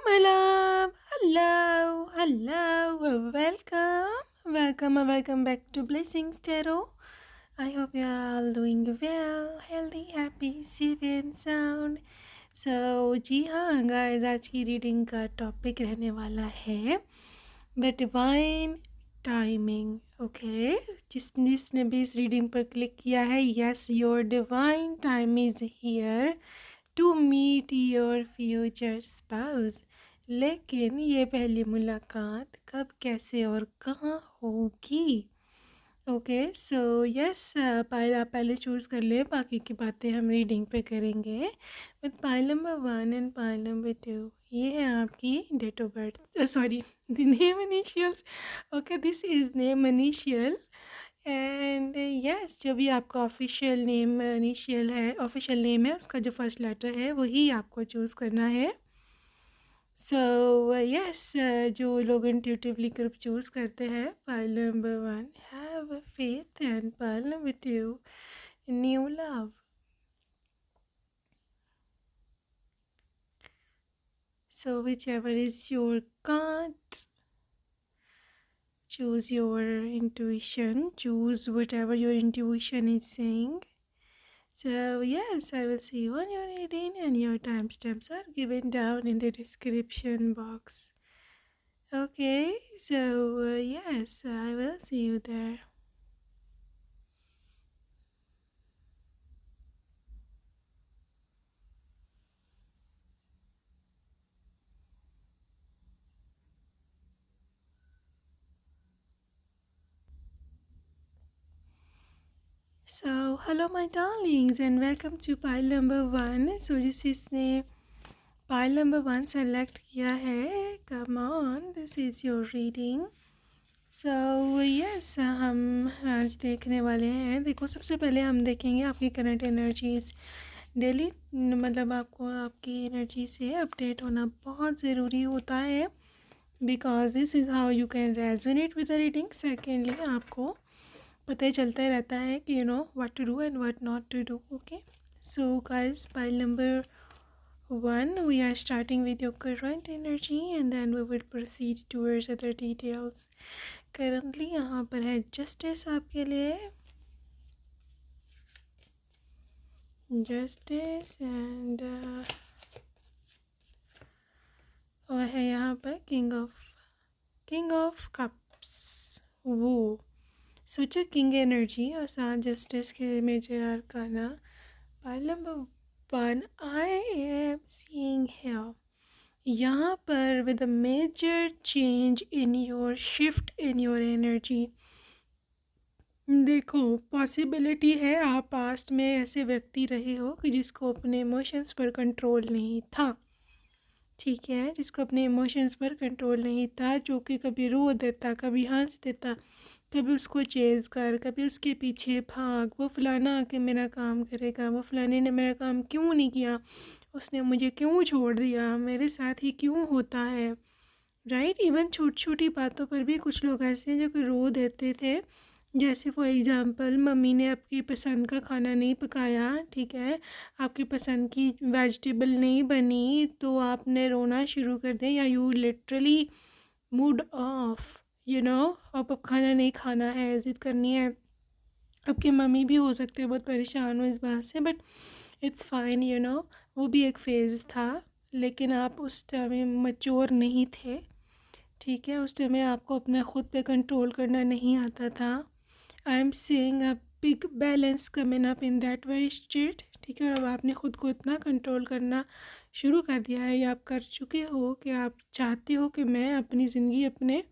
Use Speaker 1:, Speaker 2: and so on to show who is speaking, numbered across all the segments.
Speaker 1: my love. Hello. Welcome back to Blessings Tarot. I hope you are all doing well, healthy, happy, safe and sound. जी हाँ guys, आज की reading का topic रहने वाला है the divine timing. Okay, जिसने भी इस रीडिंग पर क्लिक किया है, yes, your divine time is here to meet your future spouse. लेकिन ये पहली मुलाकात कब, कैसे और कहाँ होगी? ओके, सो यस, पायल आप पहले चूज़ कर लें, बाकी की बातें हम रीडिंग पे करेंगे. With pile number 1 and pile number 2, ये है आपकी date of birth, sorry, the name initials. Okay, this is name initial and yes, जो भी आपका ऑफिशियल नेम ऑफिशियल नेम है, उसका जो फर्स्ट लेटर है वही आपको चूज़ करना है. सो यस, जो लोग इंट्यूटिवली ग्रुप चूज़ करते हैं, pile number 1 have faith and pile number 2 new love. So whichever is your card, choose your intuition, choose whatever your intuition is saying. So yes, I will see you on your reading and your timestamps are given down in the description box. Okay, so yes, I will see you there. So hello my darlings and welcome to pile number 1. So जिसने pile number 1 select किया है, come on, this is your reading. So yes, हम आज देखने वाले हैं. देखो, सबसे पहले हम देखेंगे आपकी करंट एनर्जीज़. डेली मतलब आपको आपकी एनर्जी से अपडेट होना बहुत ज़रूरी होता है, because this is how you can resonate with the reading. Secondly, आपको पता ही चलता रहता है कि you know what to do and what not to do. Okay, so guys, pile number 1, we are starting with your current energy and then we will proceed towards other details. Currently यहाँ पर है justice आपके लिए, justice and और है यहाँ पर king of cups. वो सोचो, किंग एनर्जी और साथ जस्टिस के major arcana. Pile number 1, I am seeing here यहाँ पर with a major change in your shift in your energy. देखो, पॉसिबिलिटी है आप पास्ट में ऐसे व्यक्ति रहे हो कि जिसको अपने इमोशंस पर कंट्रोल नहीं था. ठीक है, जिसको अपने इमोशंस पर कंट्रोल नहीं था, जो कि कभी रो देता, कभी हंस देता, कभी उसको चेज़ कर, कभी उसके पीछे भाग, वो फलाना आके मेरा काम करेगा, वो फलाने ने मेरा काम क्यों नहीं किया, उसने मुझे क्यों छोड़ दिया, मेरे साथ ही क्यों होता है. राइट, इवन छोटी छोटी बातों पर भी कुछ लोग ऐसे हैं जो कि रो देते थे. जैसे फॉर एग्ज़ाम्पल, मम्मी ने आपकी पसंद का खाना नहीं पकाया, ठीक है, आपकी पसंद की वेजिटेबल नहीं बनी, तो आपने रोना शुरू कर दिया, या you literally mood off, you know, अब खाना नहीं खाना है, ज़िद करनी है. आपकी मम्मी भी हो सकते हैं बहुत परेशान हो इस बात से, but it's fine, you know, वो भी एक फ़ेज़ था. लेकिन आप उस टाइम मैच्योर नहीं थे. ठीक है, उस टाइम आपको अपना खुद पे कंट्रोल करना नहीं आता था. आई am seeing a big balance coming up in that very state. ठीक है, और अब आपने ख़ुद को इतना कंट्रोल करना शुरू कर दिया है, या आप कर चुके हो कि आप चाहते हो कि मैं अपनी ज़िंदगी अपने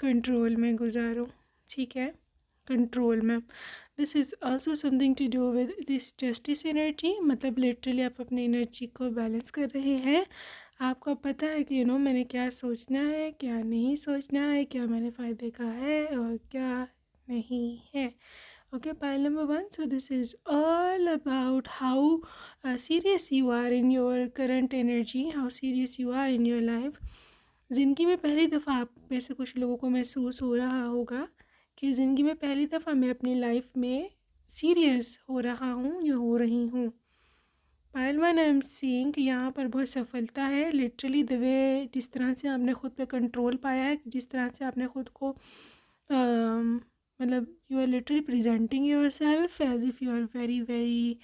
Speaker 1: कंट्रोल में गुजारूँ. ठीक है, कंट्रोल में. This is also something to do with this justice energy. मतलब लिटरली आप अपनी एनर्जी को बैलेंस कर रहे हैं. आपको पता है कि यू नो मैंने क्या सोचना है, क्या नहीं सोचना है, क्या मेरे फ़ायदे का है और क्या नहीं है. Okay, pile number 1, so this is all about how serious you are in your current energy, how serious you are in your life. ज़िंदगी में पहली दफ़ा आप में से कुछ लोगों को महसूस हो रहा होगा कि ज़िंदगी में पहली दफ़ा मैं अपनी लाइफ में सीरियस हो रहा हूँ या हो रही हूँ. पायल वन आई एम सीइंग कि यहाँ पर बहुत सफलता है, लिटरली द वे जिस तरह से आपने ख़ुद पे कंट्रोल पाया है, जिस तरह से आपने ख़ुद को मतलब you are literally presenting yourself as if you are very very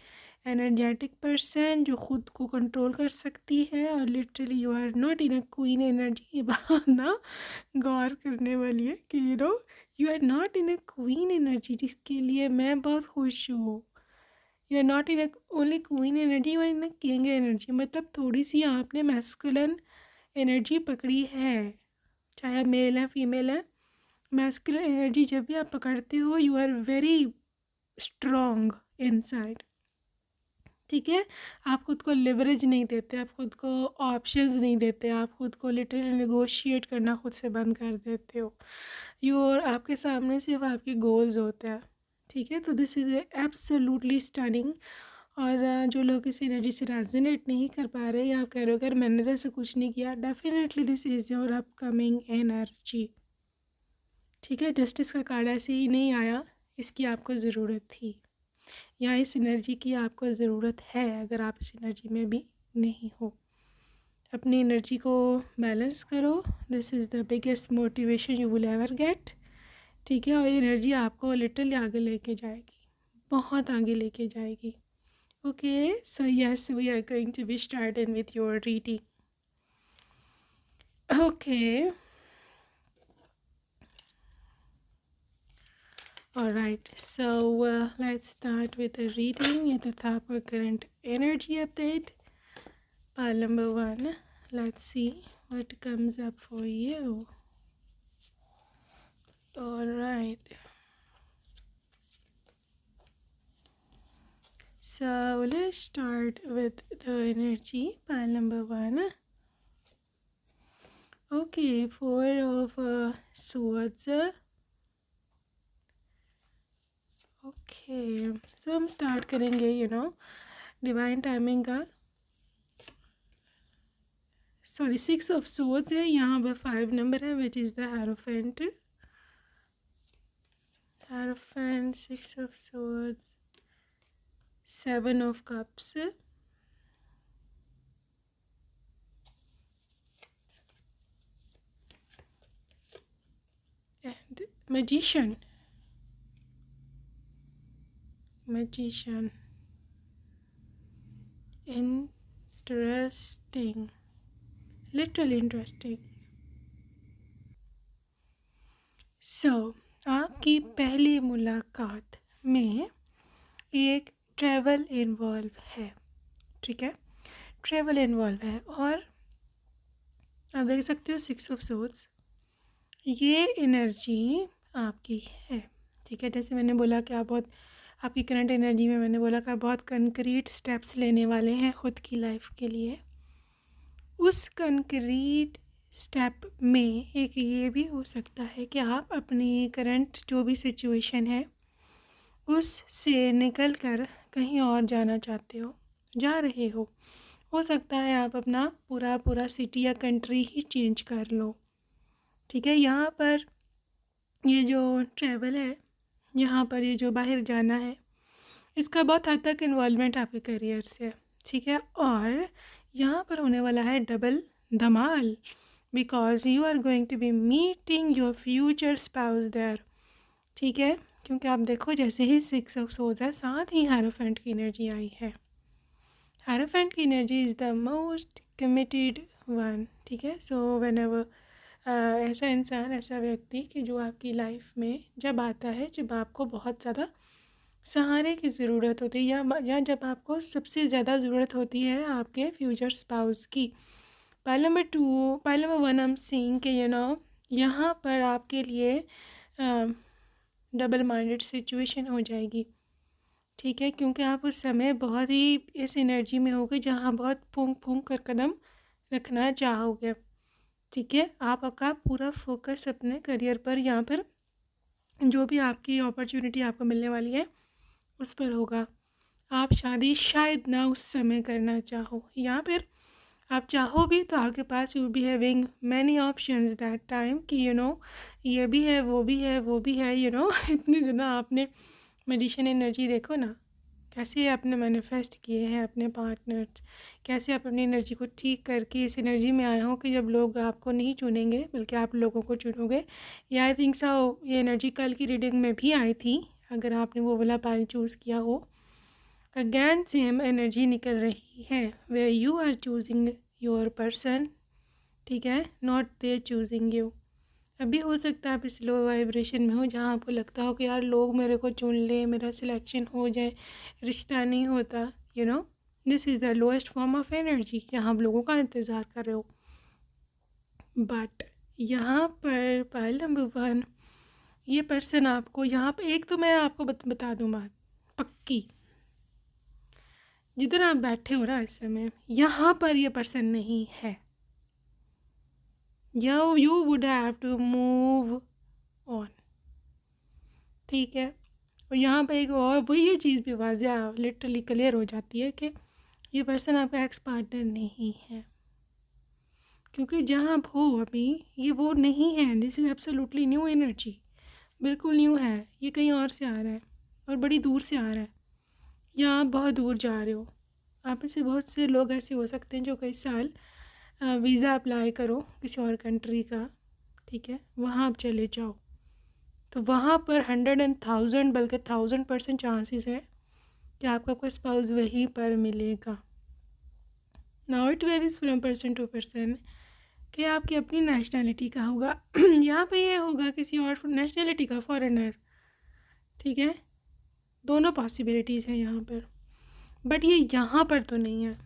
Speaker 1: energetic person जो ख़ुद को कंट्रोल कर सकती है, और literally you are not in a queen energy. ये बात ना गौर करने वाली है कि you are not in a queen energy, जिसके लिए मैं बहुत खुश हूँ। You are not in only queen energy, you are in king energy. मतलब थोड़ी सी आपने मैस्कुलिन एनर्जी पकड़ी है, चाहे आप मेल है फीमेल है। मैस्कुलिन एनर्जी जब भी आप पकड़ते हो you are very strong inside, ठीक है। आप खुद को लिवरेज नहीं देते, आप खुद को ऑप्शंस नहीं देते, आप खुद को लिटरली नेगोशिएट करना खुद से बंद कर देते हो। और आपके सामने सिर्फ आपके गोल्स होते हैं, ठीक है। तो दिस इज़ एब्सोल्युटली स्टनिंग। और जो लोग इस एनर्जी से रेजोनेट नहीं कर पा रहे, या आप कह रहे हो अगर मैंने तो ऐसा कुछ नहीं किया, definitely this is your upcoming energy, ठीक है। जस्टिस का कार्ड ऐसे ही नहीं आया, इसकी आपको ज़रूरत थी, या इस एनर्जी की आपको ज़रूरत है अगर आप इस एनर्जी में भी नहीं हो। अपनी एनर्जी को बैलेंस करो, this is the biggest motivation you will ever get, ठीक है। और एनर्जी आपको लिटरली आगे लेके जाएगी, बहुत आगे लेके जाएगी। Okay, so yes we are going to be starting with your reading. Okay, alright, so let's start with the reading. ये तो था आपका current energy update. Pile number 1. Let's see what comes up for you. Alright. So let's start with the energy. Pile number 1. Okay, 4 of swords. Okay, सो हम start करेंगे divine timing का। Sorry, 6 of swords है, यहाँ पर 5 number है which is the hierophant. 6 of swords, 7 of cups, and magician. Interesting, literally interesting. So आपकी पहली मुलाकात में एक ट्रैवल इन्वॉल्व है, ठीक है। ट्रैवल इन्वॉल्व है, और आप देख सकते हो 6 ऑफ सोर्ड्स, ये एनर्जी आपकी है, ठीक है। जैसे मैंने बोला कि आप बहुत आपकी करंट एनर्जी में मैंने बोला कि आप बहुत कंक्रीट स्टेप्स लेने वाले हैं ख़ुद की लाइफ के लिए। उस कंक्रीट स्टेप में एक ये भी हो सकता है कि आप अपनी करंट जो भी सिचुएशन है उससे निकल कर कहीं और जाना चाहते हो, जा रहे हो सकता है आप अपना पूरा सिटी या कंट्री ही चेंज कर लो, ठीक है। यहाँ पर ये जो ट्रैवल है, यहाँ पर ये जो बाहर जाना है, इसका बहुत हद तक इन्वॉल्वमेंट आपके करियर से, ठीक है। और यहाँ पर होने वाला है डबल धमाल, because you are going to be meeting your future spouse there, ठीक है। क्योंकि आप देखो जैसे ही 6 ऑफ सोर्ड्स है, साथ ही हेरोफेंट की एनर्जी आई है। हेरोफेंट की energy is the most committed one, ठीक है। सो व्हेनेवर ऐसा इंसान, ऐसा व्यक्ति कि जो आपकी लाइफ में जब आता है, जब आपको बहुत ज़्यादा सहारे की ज़रूरत होती है, या जब आपको सबसे ज़्यादा ज़रूरत होती है आपके फ्यूचर स्पाउस की। पाइल नंबर 1 हम सीइंग के यहाँ पर आपके लिए डबल माइंडेड सिचुएशन हो जाएगी, ठीक है। क्योंकि आप उस समय बहुत ही इस एनर्जी में होगे जहाँ बहुत फूंक कर कदम रखना चाहोगे, ठीक है। आपका पूरा फोकस अपने करियर पर, यहाँ पर जो भी आपकी अपॉर्चुनिटी आपको मिलने वाली है उस पर होगा। आप शादी शायद ना उस समय करना चाहो, या फिर आप चाहो भी तो आपके पास you be having many options that time कि ये भी है, वो भी है, वो भी है, इतनी ज़्यादा आपने मैजिशियन एनर्जी देखो ना, कैसे आपने मैनिफेस्ट किए हैं अपने पार्टनर्स, कैसे आप अपनी एनर्जी को ठीक करके इस एनर्जी में आए हो कि जब लोग आपको नहीं चुनेंगे बल्कि आप लोगों को चुनोगे। या आई थिंक सो ये एनर्जी कल की रीडिंग में भी आई थी, अगर आपने वो वाला पाइल चूज़ किया हो। अगेन सेम एनर्जी निकल रही है, way you are choosing your person, ठीक है, नॉट दे चूजिंग यू। अभी हो सकता है आप इस लो वाइब्रेशन में हो जहाँ आपको लगता हो कि यार लोग मेरे को चुन ले, मेरा सिलेक्शन हो जाए, रिश्ता नहीं होता। This is the lowest form of energy, जहाँ आप लोगों का इंतज़ार कर रहे हो। बट यहाँ पर पाइल नंबर 1, ये पर्सन आपको यहाँ पर, एक तो मैं आपको बता दूँ बात पक्की, जिधर आप बैठे हो ना इस समय, यहाँ पर ये पर्सन नहीं है। You would have to move on, ठीक है। और यहाँ पे एक और वही चीज़ भी वाज़िया लिटरली क्लियर हो जाती है कि ये पर्सन आपका एक्स पार्टनर नहीं है, क्योंकि जहाँ आप हो अभी ये वो नहीं है। This is absolutely new energy, बिल्कुल न्यू है। ये कहीं और से आ रहा है और बड़ी दूर से आ रहा है, या आप बहुत दूर जा रहे हो। आप में से बहुत से लोग ऐसे हो सकते हैं जो कई साल वीज़ा अप्लाई करो किसी और कंट्री का, ठीक है, वहाँ आप चले जाओ, तो वहाँ पर 100,000 बल्कि 1000% चांसेस है कि आपका स्पाउस वहीं पर मिलेगा। Now it varies from person to person कि आपकी अपनी नेशनैलिटी का होगा यहाँ पे ये होगा किसी और नेशनैलिटी का, फॉरेनर, ठीक है। दोनों पॉसिबिलिटीज़ हैं यहाँ पर, बट ये यहाँ पर तो नहीं है।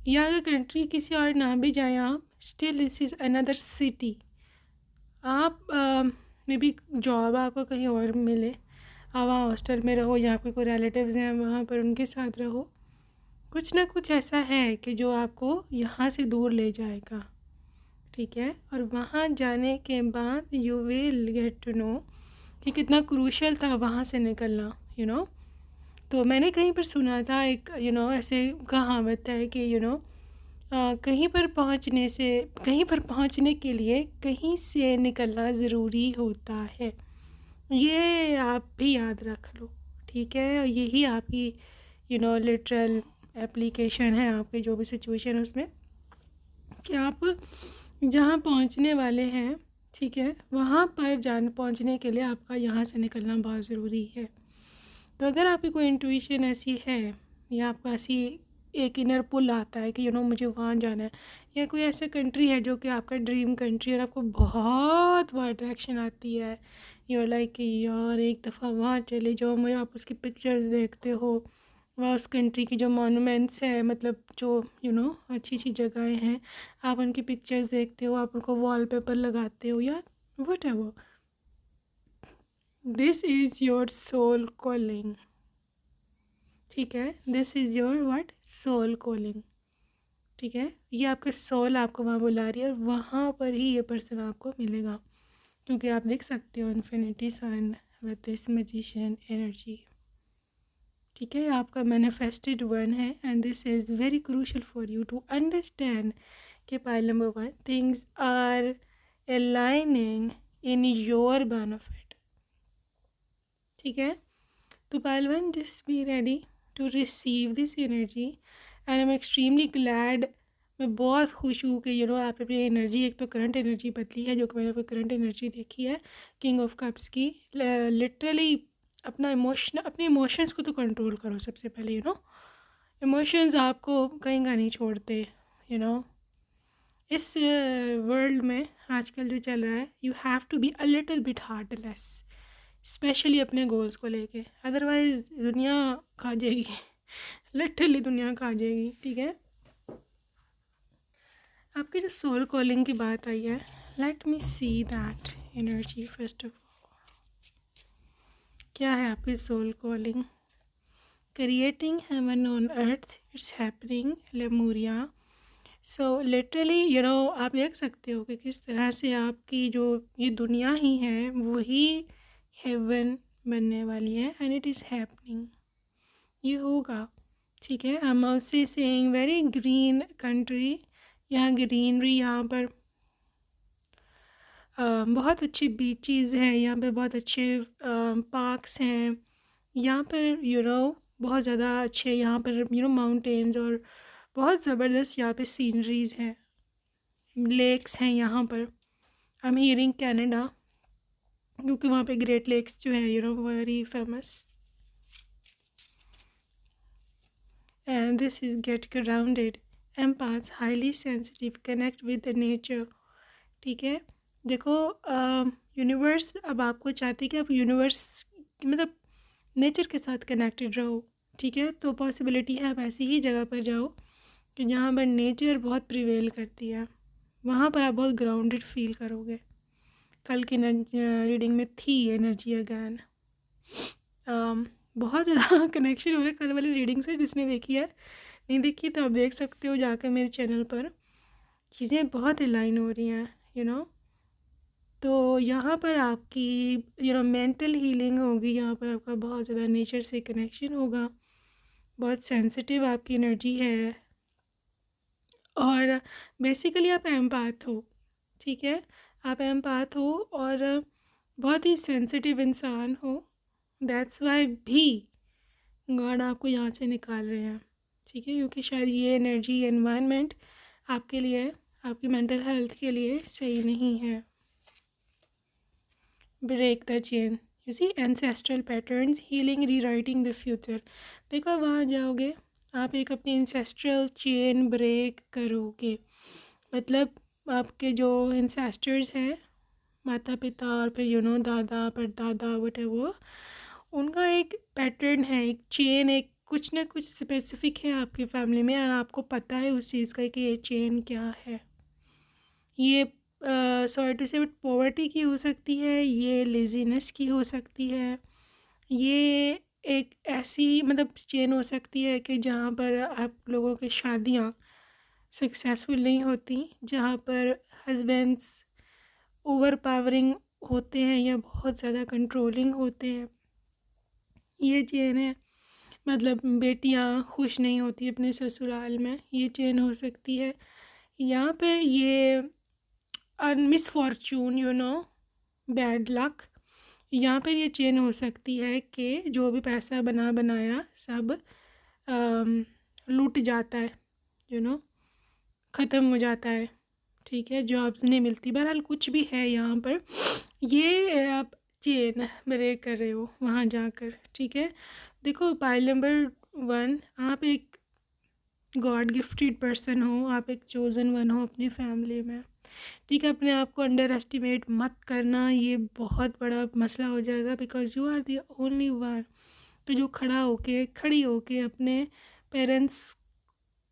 Speaker 1: या अगर कंट्री किसी और ना भी जाए आप, still this is another city. आप मे बी जॉब आपको कहीं और मिले, आप वहाँ हॉस्टल में रहो, या आपके कोई रिलेटिव्स हैं वहाँ पर उनके साथ रहो, कुछ ना कुछ ऐसा है कि जो आपको यहाँ से दूर ले जाएगा, ठीक है। और वहाँ जाने के बाद you will get to know कि कितना क्रूशल था वहाँ से निकलना। तो मैंने कहीं पर सुना था एक ऐसे कहावत है कि कहीं पर पहुँचने के लिए कहीं से निकलना ज़रूरी होता है। ये आप भी याद रख लो, ठीक है। और यही आपकी लिटरल एप्लीकेशन है आपके जो भी सिचुएशन है उसमें, कि आप जहाँ पहुँचने वाले हैं, ठीक है, वहाँ पर पहुँचने के लिए आपका यहाँ से निकलना बहुत ज़रूरी है। तो अगर आपकी कोई इंट्यूशन ऐसी है, या आपको ऐसी एक इनर पुल आता है कि मुझे वहाँ जाना है, या कोई ऐसा कंट्री है जो कि आपका ड्रीम कंट्री है और आपको बहुत वहाँ अट्रैक्शन आती है, यू लाइक कि यार एक दफ़ा वहाँ चले जाओ, मुझे आप उसकी पिक्चर्स देखते हो, वहाँ उस कंट्री की जो मॉन्यूमेंट्स है, मतलब जो अच्छी अच्छी जगहें हैं, आप उनकी पिक्चर्स देखते हो, आप उनको वॉलपेपर लगाते हो, या whatever, this is your soul calling, ठीक है। This is your what, soul calling, ठीक है। ये आपका सोल आपको वहाँ बुला रही है, और वहाँ पर ही ये पर्सन आपको मिलेगा, क्योंकि आप देख सकते हो infinity sun with this magician energy, ठीक है। आपका मैनिफेस्टेड वन है, and this is very crucial for you to understand कि pile number 1, things are aligning in your benefit, ठीक है। तो pile 1, just be ready to receive this energy, and I am extremely glad, मैं बहुत खुश हूँ कि आप अपनी एनर्जी, एक तो करंट एनर्जी बदली है, जो कि मैंने अपनी करंट एनर्जी देखी है किंग ऑफ कप्स की। लिटरली अपने इमोशंस को तो कंट्रोल करो सबसे पहले, इमोशंस आपको कहीं का नहीं छोड़ते, इस वर्ल्ड में आजकल जो चल रहा है, you have to be a little bit heartless, specially अपने गोल्स को लेके, अदरवाइज़ दुनिया खा जाएगी लिटरली दुनिया खा जाएगी, ठीक है। आपकी जो सोल कॉलिंग की बात आई है, let me see that energy first of all. क्या है आपकी soul calling? Creating heaven on earth, it's happening Lemuria. So literally आप देख सकते हो कि किस तरह से आपकी जो ये दुनिया ही है वही हेवन बनने वाली है, एंड इट इज़ हैपनिंग, ये होगा, ठीक है। I am also saying very green country, यहाँ ग्रीनरी, यहाँ पर बहुत अच्छी बीचेस हैं, यहाँ पे बहुत अच्छे पार्क्स हैं, यहाँ पर बहुत ज़्यादा अच्छे यहाँ पर माउंटेन्स और बहुत ज़बरदस्त यहाँ पे सीनरीज हैं, लेक्स हैं यहाँ पर। आई एम हियरिंग कनाडा, क्योंकि वहाँ पे ग्रेट लेक्स जो है very famous. And this is get grounded. Empaths highly sensitive, connect with the nature. ठीक है, देखो यूनिवर्स अब आपको चाहती है कि आप यूनिवर्स मतलब नेचर के साथ कनेक्टेड रहो। ठीक है, तो पॉसिबिलिटी है आप ऐसी ही जगह पर जाओ कि जहाँ पर नेचर बहुत प्रिवेल करती है, वहाँ पर आप बहुत ग्राउंडेड फील करोगे। कल की रीडिंग में थी एनर्जी अगैन, बहुत ज़्यादा कनेक्शन हो रहा है कल वाली रीडिंग से। जिसने देखी है, नहीं देखी तो आप देख सकते हो जाकर मेरे चैनल पर, चीज़ें बहुत अलाइन हो रही हैं तो यहाँ पर आपकी मेंटल हीलिंग होगी, यहाँ पर आपका बहुत ज़्यादा नेचर से कनेक्शन होगा, बहुत सेंसिटिव आपकी एनर्जी है और बेसिकली आप एम्पैथ हो। ठीक है, आप एम्पैथ हो और बहुत ही सेंसिटिव इंसान हो। दैट्स वाई भी गॉड आपको यहाँ से निकाल रहे हैं। ठीक है, क्योंकि शायद ये एनर्जी एनवायरनमेंट आपके लिए, आपकी मेंटल हेल्थ के लिए सही नहीं है। Break the chain, you see ancestral patterns, healing, rewriting the future. देखो वहाँ जाओगे आप एक अपनी एंसेस्ट्रल चेन ब्रेक करोगे, मतलब आपके जो एंसेस्टर्स हैं, माता पिता और फिर दादा परदादा वटेवर, उनका एक पैटर्न है, एक चेन, एक कुछ ना कुछ स्पेसिफिक है आपकी फैमिली में और आपको पता है उस चीज़ का कि ये चेन क्या है। ये सॉरी टू से बट पॉवर्टी की हो सकती है, ये लेजीनेस की हो सकती है, ये एक ऐसी मतलब चेन हो सकती है कि जहाँ पर आप लोगों की शादियाँ सक्सेसफुल नहीं होती, जहाँ पर हस्बैंड्स ओवर पावरिंग होते हैं या बहुत ज़्यादा कंट्रोलिंग होते हैं, ये चेन है। मतलब बेटियाँ खुश नहीं होती अपने ससुराल में, ये चेन हो सकती है। यहाँ पे ये मिसफॉर्चून बैड लक, यहाँ पर ये चेन हो सकती है कि जो भी पैसा बनाया सब लूट जाता है, ख़त्म हो जाता है। ठीक है, जॉब्स नहीं मिलती, बहरहाल कुछ भी है यहाँ पर, ये आप चेन ब्रेक कर रहे हो वहाँ जाकर। ठीक है, देखो पाइल नंबर 1, आप एक गॉड गिफ्टेड पर्सन हो, आप एक चोज़न वन हो अपनी फैमिली में। ठीक है, अपने आप को अंडर एस्टिमेट मत करना, ये बहुत बड़ा मसला हो जाएगा, because you are the only one तो जो खड़ी होके अपने पेरेंट्स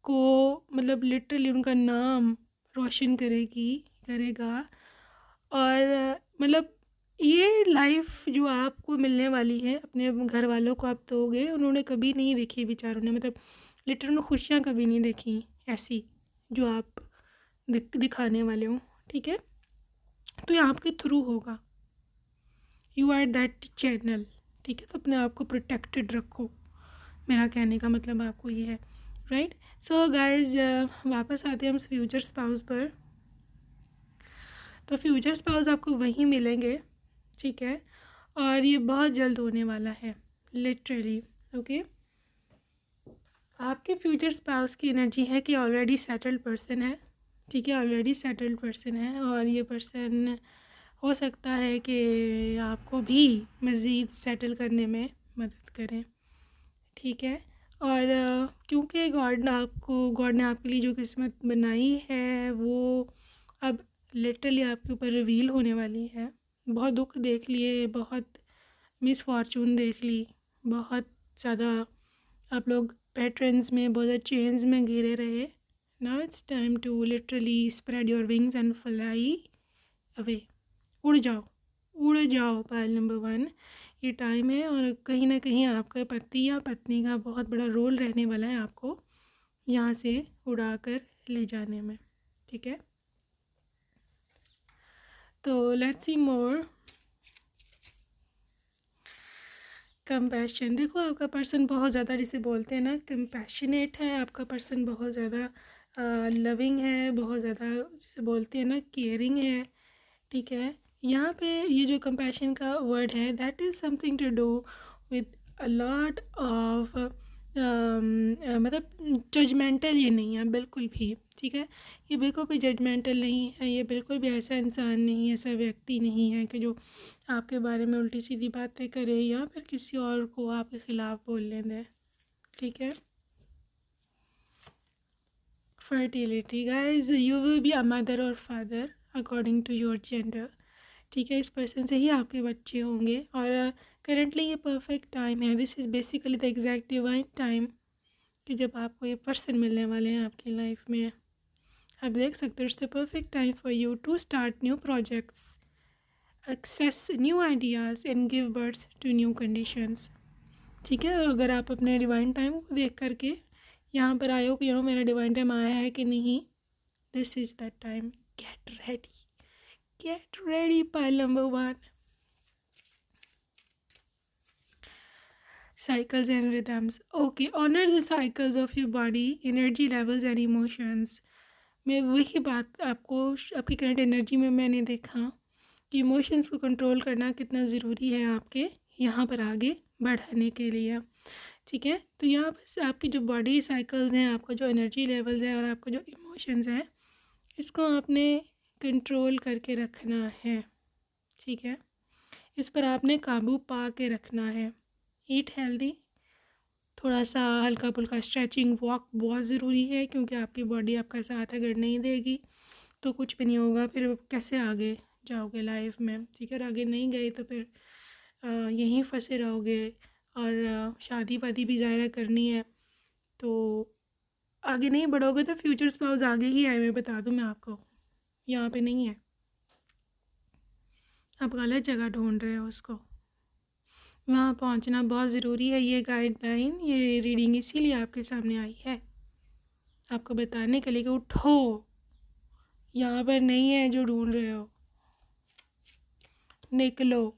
Speaker 1: को मतलब लिटरली उनका नाम रोशन करेगा। और मतलब ये लाइफ जो आपको मिलने वाली है, अपने घर वालों को आप दोगे, उन्होंने कभी नहीं देखी बेचारों ने, मतलब लिटरली उन्होंने खुशियाँ कभी नहीं देखी ऐसी जो आप दिखाने वाले हो। ठीक है, तो ये आपके थ्रू होगा, यू आर दैट चैनल। ठीक है, तो अपने आप को प्रोटेक्टेड रखो, मेरा कहने का मतलब आपको ये है। राइट, सो गाइज वापस आते हैं हम फ्यूचर स्पाउस पर। तो फ्यूचर स्पाउस आपको वहीं मिलेंगे। ठीक है, और ये बहुत जल्द होने वाला है लिटरली। ओके, आपके फ्यूचर स्पाउस की एनर्जी है कि ऑलरेडी सेटल्ड पर्सन है। ठीक है, ऑलरेडी सेटल्ड पर्सन है और ये पर्सन हो सकता है कि आपको भी मज़ीद सेटल करने में मदद करें। ठीक है, और क्योंकि गॉड ने आपके लिए जो किस्मत बनाई है वो अब लिटरली आपके ऊपर रिवील होने वाली है। बहुत दुख देख लिए, बहुत मिसफॉर्चून देख ली, बहुत ज़्यादा आप लोग पैटर्न्स में, बहुत ज़्यादा चेन्स में घिरे रहे। Now it's time to literally spread your wings and fly away. उड़ जाओ पाइल नंबर 1, ये टाइम है और कहीं ना कहीं आपका पति या पत्नी का बहुत बड़ा रोल रहने वाला है आपको यहाँ से उड़ा कर ले जाने में। ठीक है, तो लेट्स सी मोर कंपैशन। देखो आपका पर्सन बहुत ज़्यादा, जिसे बोलते हैं ना कंपैशनेट है, आपका पर्सन बहुत ज़्यादा लविंग है, बहुत ज़्यादा जिसे बोलते हैं ना केयरिंग है। ठीक है, यहाँ पे ये जो कंपैशन का वर्ड है, that is something to do with a lot of मतलब जजमेंटल ये नहीं है बिल्कुल भी, ठीक है। ये बिल्कुल भी जजमेंटल नहीं है, ये बिल्कुल भी ऐसा इंसान नहीं है, ऐसा व्यक्ति नहीं है कि जो आपके बारे में उल्टी सीधी बातें करे या फिर किसी और को आपके ख़िलाफ़ बोलने दे, ठीक है। Fertility guys, you will be a mother और father according to your gender, ठीक है। इस पर्सन से ही आपके बच्चे होंगे और करेंटली ये परफेक्ट टाइम है। This is basically the exact divine time कि जब आपको ये पर्सन मिलने वाले हैं आपकी लाइफ में। आप देख सकते हो, it's the perfect time for you to start new projects, access new ideas and give birth to new conditions, ठीक है। अगर आप अपने डिवाइन टाइम को देख करके यहाँ पर आए हो कि मेरा डिवाइन टाइम आया है कि नहीं, this is the time. Get ready pile number 1। Cycles and rhythms. Okay, honor the cycles of your body, energy levels and emotions. मैं वही बात आपको आपकी करंट एनर्जी में मैंने देखा कि इमोशंस को कंट्रोल करना कितना ज़रूरी है आपके यहाँ पर आगे बढ़ाने के लिए, ठीक है। तो यहाँ पर आपकी जो बॉडी साइकिल्स हैं, आपका जो एनर्जी लेवल्स है और आपका जो इमोशंस हैं, इसको आपने कंट्रोल करके रखना है, ठीक है। इस पर आपने काबू पा के रखना है। ईट हेल्दी, थोड़ा सा हल्का फुल्का स्ट्रेचिंग वॉक बहुत ज़रूरी है, क्योंकि आपकी बॉडी आपका साथ अगर नहीं देगी तो कुछ भी नहीं होगा। फिर कैसे आगे जाओगे लाइफ में, ठीक है। और आगे नहीं गए तो फिर यहीं फंसे रहोगे। और शादी वादी भी ज़ाहिर करनी है तो आगे नहीं बढ़ोगे तो फ्यूचर स्पाउस आगे ही आए, मैं बता दूँ मैं आपको, यहाँ पे नहीं है। आप गलत जगह ढूंढ रहे हो उसको, वहाँ पहुँचना बहुत ज़रूरी है। ये गाइडलाइन, ये रीडिंग इसीलिए आपके सामने आई है, आपको बताने के लिए कि उठो, यहाँ पर नहीं है जो ढूंढ रहे हो, निकलो,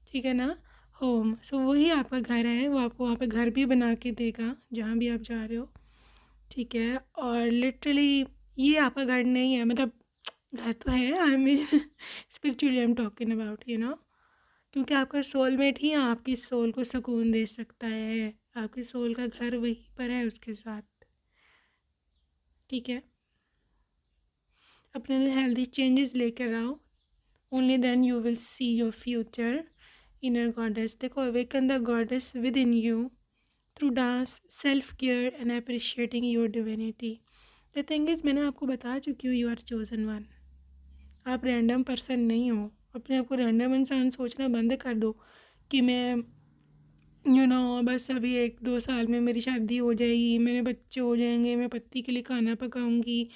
Speaker 1: ठीक है ना। होम, सो वही आपका घर है, वो आपको वहाँ पे घर भी बना के देगा जहाँ भी आप जा रहे हो, ठीक है। और लिटरली ये आपका घर नहीं है, मतलब घर तो है, I mean spiritually I am talking about, क्योंकि आपका सोलमेट ही आपकी सोल को सुकून दे सकता है। आपकी सोल का घर वहीं पर है उसके साथ, ठीक है। अपने लिए हेल्दी चेंजेस लेकर आओ, only then you will see your future. Inner goddess, देखो, awaken the goddess within you through dance, self care and appreciating your divinity. The thing is, मैंने आपको बता चुकी हूँ, यू आर चोजन वन। आप random person नहीं हो। अपने आप को रैंडम इंसान सोचना बंद कर दो कि मैं बस अभी 1-2 साल में मेरी शादी हो जाएगी, मेरे बच्चे हो जाएंगे, मैं पति के लिए खाना पकाऊंगी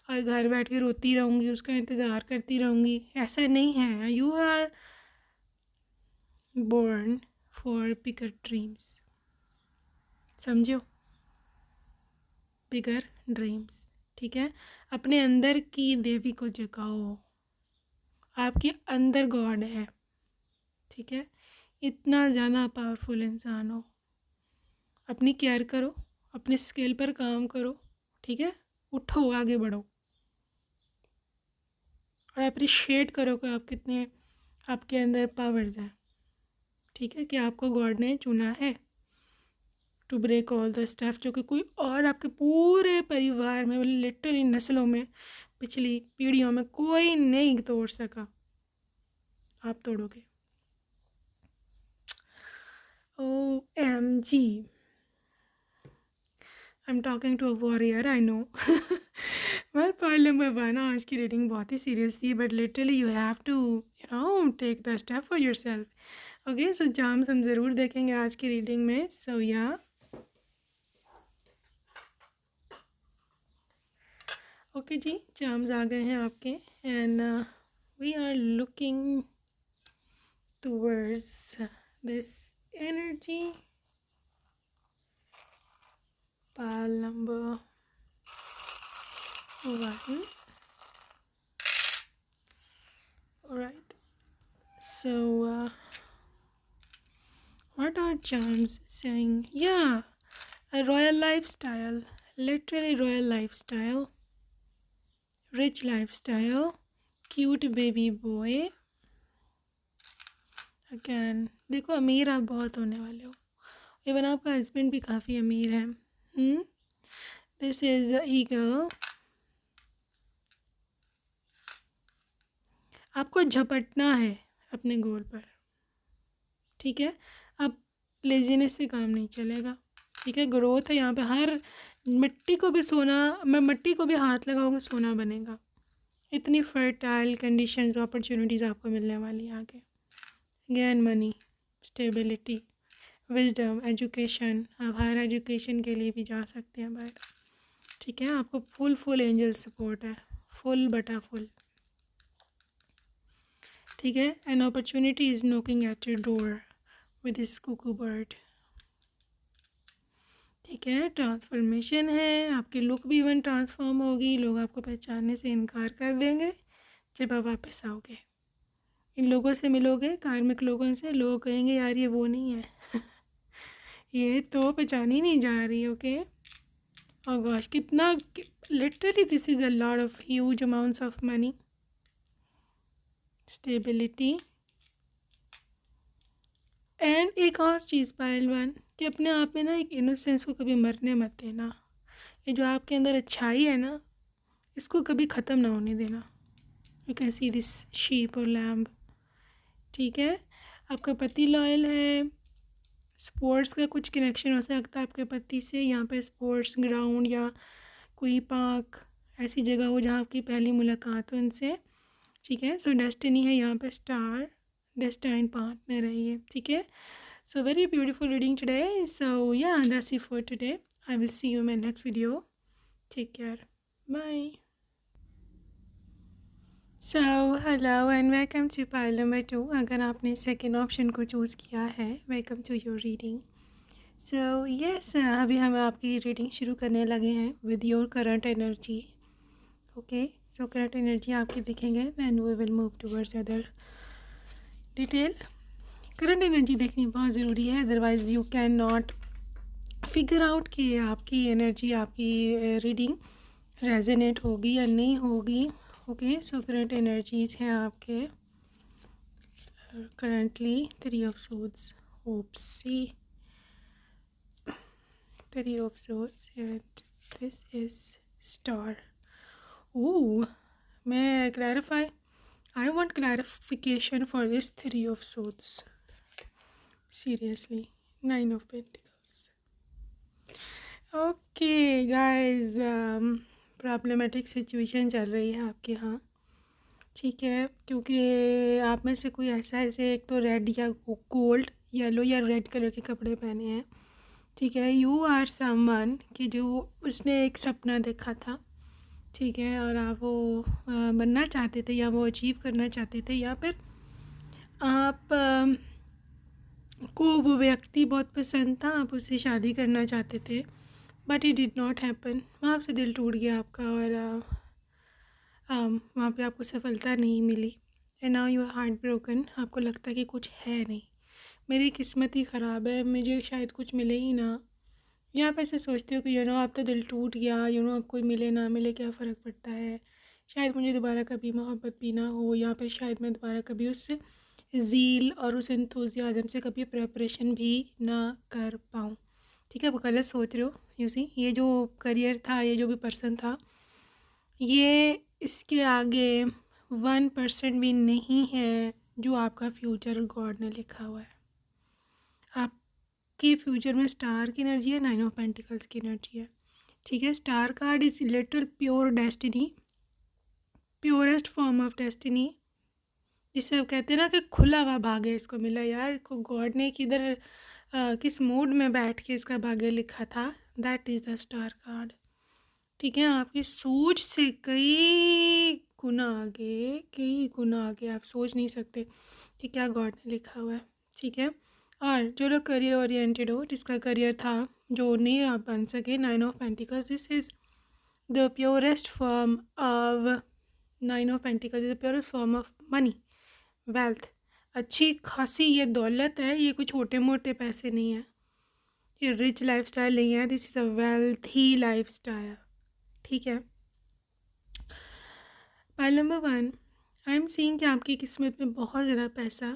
Speaker 1: और घर बैठ के रोती रहूँगी, उसका इंतज़ार करती रहूँगी। ऐसा नहीं है। You are born for bigger dreams, समझो, बिगर ड्रीम्स, ठीक है। अपने अंदर की देवी को जगाओ, आपके अंदर गॉड है, ठीक है। इतना ज़्यादा पावरफुल इंसान हो, अपनी केयर करो, अपने स्किल पर काम करो, ठीक है। उठो, आगे बढ़ो और अप्रिशिएट करो कि आप कितने, आपके अंदर पावर्स हैं, ठीक है, कि आपको गॉड ने चुना है to break all the stuff, जो कि कोई और आपके पूरे परिवार में, मतलब लिटरली नस्लों में, पिछली पीढ़ियों में कोई नहीं तोड़ सका, आप तोड़ोगे। OMG, I am talking to a warrior, I know. Well, point number 1, आज की रीडिंग बहुत ही सीरियस थी, but literally you have to take the step for yourself. Okay, so जाम्स हम ज़रूर देखेंगे आज की रीडिंग में। सो या ओके जी, जाम्स आ गए हैं आपके, and we are looking towards this energy. Pile number 1. Alright, so what are charms saying? Yeah, a royal lifestyle, literally royal lifestyle, rich lifestyle, cute baby boy. Again, देखो, अमीर आप बहुत होने वाले हो, इवन आपका हस्बैंड भी काफ़ी अमीर है। This is eagle. आपको झपटना है अपने गोल पर, ठीक है। अब लेजीनेस से काम नहीं चलेगा, ठीक है। ग्रोथ है यहाँ पे, हर मिट्टी को भी सोना, मैं मिट्टी को भी हाथ लगाओगे सोना बनेगा। इतनी फर्टाइल कंडीशंस, अपॉर्चुनिटीज़ आपको मिलने वाली है आगे। ज्ञान, मनी, स्टेबिलिटी, विजडम, एजुकेशन। आप हायर एजुकेशन के लिए भी जा सकते हैं बाहर, ठीक है। आपको फुल एंजल सपोर्ट है, फुल बटा फुल, ठीक है। An opportunity is knocking at your door with this Kuku bird, ठीक है। ट्रांसफॉर्मेशन है, आपकी लुक भी इवन ट्रांसफॉर्म होगी। लोग आपको पहचानने से इनकार कर देंगे जब आप वापस आओगे। इन लोगों से मिलोगे, कार्मिक लोगों से, लोग कहेंगे यार ये वो नहीं है ये तो पहचानी नहीं जा रही। ओके, और गॉश कितना, literally this is a lot of huge amounts of money, stability. And एक और चीज़ पहलवान, कि अपने आप में ना एक इनोसेंस को कभी मरने मत देना। ये जो आपके अंदर अच्छाई है ना, इसको कभी ख़त्म ना होने देना। You can see this sheep और लैम्ब, ठीक है। आपका पति लॉयल है, स्पोर्ट्स का कुछ कनेक्शन हो सकता है आपके पति से। यहाँ पे स्पोर्ट्स ग्राउंड या कोई पार्क, ऐसी जगह हो जहाँ आपकी पहली मुलाकात हो उनसे, ठीक है। सो डेस्टिनी है यहाँ पे, स्टार डेस्टाइन पार्टनर है ये, ठीक है। So very beautiful reading today. So yeah, that's it for today. I will see you in my next video. Take care. Bye. So hello and welcome to pile number 2. अगर आपने second option को choose किया है, welcome to your reading. So yes, अभी हम आपकी reading शुरू करने लगे हैं with your current energy. Okay, so current energy आपकी दिखेंगे, then we will move towards other detail. Current energy देखनी बहुत ज़रूरी है, otherwise you can not figure out कि आपकी एनर्जी, आपकी रीडिंग रेजोनेट होगी या नहीं होगी। ओके, सो करंट एनर्जीज हैं आपके करंटली 3 ऑफ सोर्ड्स, होप्सी, 3 of swords, and this is star. मैं clarify, I want clarification for this 3 of swords, seriously. 9 of pentacles. Okay guys, problematic situation चल रही है आपके यहाँ, ठीक है। क्योंकि आप में से कोई ऐसा है, एक तो रेड या गोल्ड, येलो या रेड कलर के कपड़े पहने हैं, ठीक है। यू आर समवन कि जो उसने एक सपना देखा था, ठीक है, और आप वो बनना चाहते थे या वो अचीव करना चाहते थे, या फिर आप को वो व्यक्ति बहुत पसंद था, आप उससे शादी करना चाहते थे, but it did not happen. वहाँ से दिल टूट गया आपका और वहाँ पे आपको सफलता नहीं मिली। And now you are heart broken. आपको लगता है कि कुछ है नहीं, मेरी किस्मत ही ख़राब है, मुझे शायद कुछ मिले ही ना। यहाँ पे ऐसे सोचते हो कि आप तो दिल टूट गया, अब कोई मिले ना मिले क्या फ़र्क पड़ता है, शायद मुझे दोबारा कभी मोहब्बत भी ना हो, या फिर शायद मैं दोबारा कभी उससे ज़ील और उस एंथुसियाज़म से कभी प्रेपरेशन भी ना कर पाऊँ, ठीक है। वो गलत सोच रहे हो। ये जो करियर था, ये जो भी पर्सन था, ये इसके आगे 1% भी नहीं है जो आपका फ्यूचर गॉड ने लिखा हुआ है। आपके फ्यूचर में स्टार की एनर्जी है, 9 ऑफ पेंटिकल्स की एनर्जी है, ठीक है। Star card is literal pure destiny, purest form of destiny, जिसे आप कहते हैं ना कि खुला हुआ भाग्य इसको मिला यार, को गॉड ने किधर किस मूड में बैठ के इसका भाग्य लिखा था। That is the star card, ठीक है। आपकी सोच से कई गुना आगे आप सोच नहीं सकते कि क्या गॉड ने लिखा हुआ है, ठीक है। और जो लोग करियर ओरिएंटेड हो, जिसका करियर था जो नहीं आप बन सके, 9 of pentacles, this is the purest form of 9 of pentacles is the purest form of money, wealth. अच्छी खासी ये दौलत है, ये कोई छोटे मोटे पैसे नहीं है, ये रिच लाइफस्टाइल नहीं है, this is a wealthy lifestyle, ठीक है। Pile number 1, I am seeing कि आपकी किस्मत में बहुत ज़्यादा पैसा,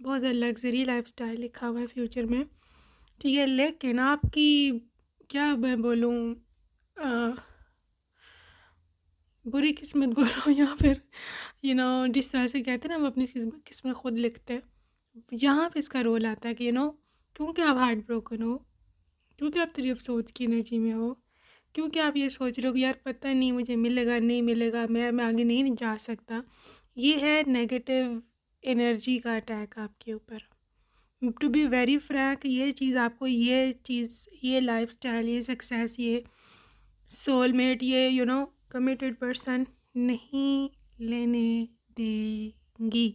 Speaker 1: बहुत ज़्यादा लग्जरी लाइफस्टाइल लिखा हुआ है फ्यूचर में, ठीक है, लेकिन आपकी क्या मैं बोलूँ, बुरी किस्मत बोलो या फिर जिस तरह से कहते हैं ना हम अपनी किस्मत खुद लिखते हैं, यहाँ पे इसका रोल आता है कि क्योंकि आप हार्ट ब्रोकन हो, क्योंकि आप थ्री ऑफ सोच की एनर्जी में हो, क्योंकि आप ये सोच रहे हो कि यार पता नहीं मुझे मिलेगा नहीं मिलेगा, मैं आगे नहीं जा सकता। ये है नेगेटिव एनर्जी का अटैक आपके ऊपर। टू बी वेरी फ्रैंक, ये चीज़ आपको ये लाइफस्टाइल, ये सक्सेस, ये सोलमेट, ये कमिटेड पर्सन नहीं लेने देंगी।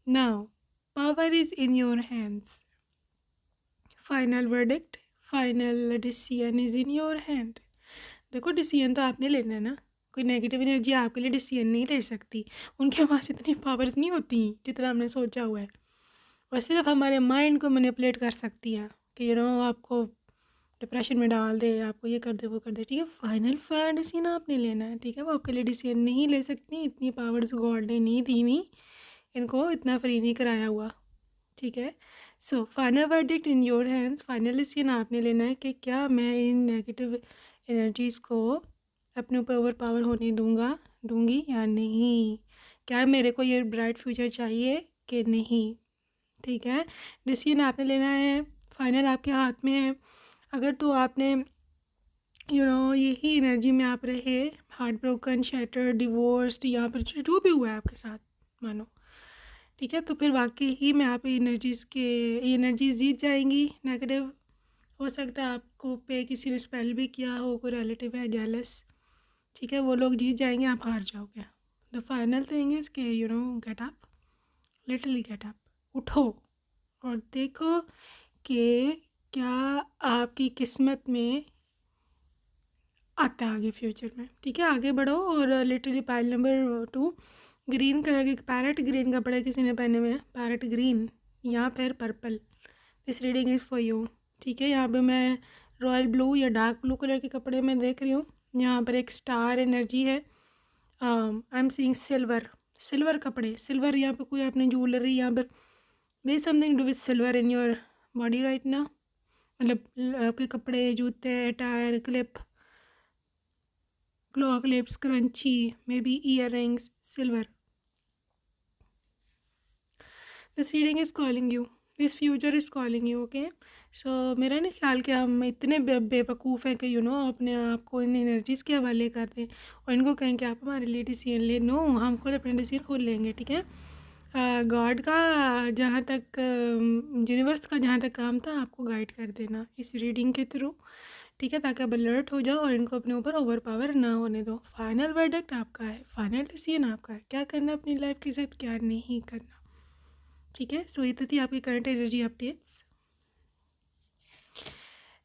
Speaker 1: Now power is in your hands, final verdict, final decision is in your hand. देखो डिसीजन तो आपने लेना है ना, कोई नेगेटिव एनर्जी आपके लिए डिसीजन नहीं ले सकती। उनके पास इतनी पावर्स नहीं होती जितना हमने सोचा हुआ है। और सिर्फ हमारे माइंड को मैनिपुलेट कर सकती है कि आपको डिप्रेशन में डाल दे, आपको ये कर दे वो कर दे। ठीक है, फाइनल फायर डिसीजन आपने लेना है। ठीक है, वो आपके लिए डिसीजन नहीं ले सकती, इतनी पावर्स गॉड ने नहीं दी हुई, इनको इतना फ्री नहीं कराया हुआ। ठीक है, so final verdict in your hands, final decision आपने लेना है कि क्या मैं इन नेगेटिव एनर्जीज़ को अपने ऊपर ओवर पावर होने दूंगी या नहीं। क्या मेरे को ये ब्राइट फ्यूचर चाहिए कि नहीं। ठीक है, डिसीजन आपने लेना है, फाइनल आपके हाथ में है। अगर तो आपने यही एनर्जी में आप रहे, हार्ट ब्रोकन, शैटर्ड, डिवोर्स्ड, या फिर जो भी हुआ है आपके साथ मानो, ठीक है, तो फिर वाकई ही में आप एनर्जीज जीत जाएंगी नेगेटिव। हो सकता है आपको पे किसी ने स्पेल भी किया हो, कोई रिलेटिव है जेलस, ठीक है, वो लोग जीत जाएंगे, आप हार जाओगे। द फाइनल थिंग इज़ के get up, literally get up, उठो और देखो कि क्या आपकी किस्मत में आता है आगे फ्यूचर में। ठीक है, आगे बढ़ो। और literally pile number 2, green colour के पैरेट ग्रीन कपड़े किसी ने पहने हुए हैं, पैरेट ग्रीन या फिर purple. This reading is for you. ठीक है, यहाँ पे मैं रॉयल ब्लू या डार्क ब्लू कलर के कपड़े में देख रही हूँ। यहाँ पर एक स्टार एनर्जी है। आई एम सीइंग सिल्वर कपड़े, सिल्वर, यहाँ पे कोई अपनी ज्वेलरी, यहाँ पर there something do with silver in your body right ना, मतलब आपके कपड़े, जूते, attire, clip, claw clips, crunchy, maybe earrings, silver. This reading is calling you, this future is calling you. Okay, so मेरा नहीं ख्याल कि हम इतने बेवकूफ़ हैं कि अपने आप को इन एनर्जीज़ के हवाले कर दें और इनको कहें कि आप हमारे लिए डिसीजन ले। नो, हम खुद अपने डिसीजन खुद लेंगे। ठीक है, गॉड का जहाँ तक, यूनिवर्स का जहाँ तक काम था आपको गाइड कर देना इस रीडिंग के थ्रू। ठीक है, ताकि आप अलर्ट हो जाओ और इनको अपने ऊपर ओवर पावर ना होने दो। फाइनल वर्डिक्ट आपका है, फाइनल डिसीजन आपका है, क्या करना अपनी लाइफ के साथ, क्या नहीं करना। ठीक है, सो ये तो थी आपकी करंट एनर्जी अपडेट्स।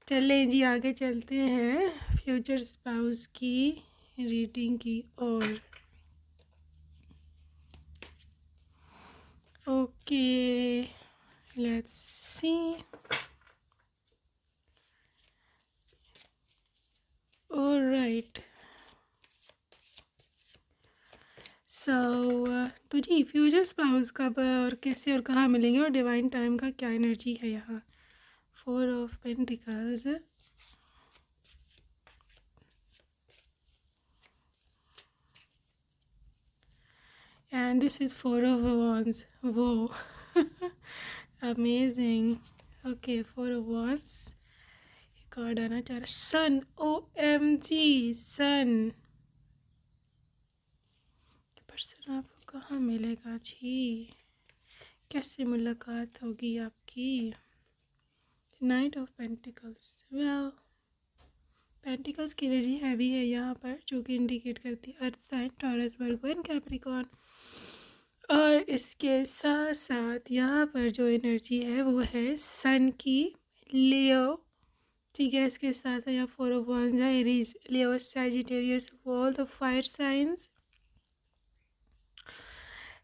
Speaker 1: चलें जी, आगे चलते हैं फ्यूचर स्पाउस की रीडिंग की ओर। Okay, let's see. Alright, so तो जी फ्यूचर स्पाउस कब और कैसे और कहाँ मिलेंगे और डिवाइन टाइम का क्या एनर्जी है यहाँ। 4 of pentacles, and this is 4 of wands. Whoa. Amazing. Okay, 4 of wands, card आना चाह रहा, सन, OMG सन। पर्सन आपको कहाँ मिलेगा जी, कैसे मुलाकात होगी आपकी। Knight of pentacles, well pentacles की एनर्जी हैवी है यहाँ पर, जो कि इंडिकेट करती है earth sign, Taurus, Virgo and Capricorn. और इसके साथ साथ यहाँ पर जो एनर्जी है वो है सन की, लियो। ठीक है, इसके साथ साथ यहाँ 4 ऑफ wands है, Aries, Leo, Sagittarius, all the fire signs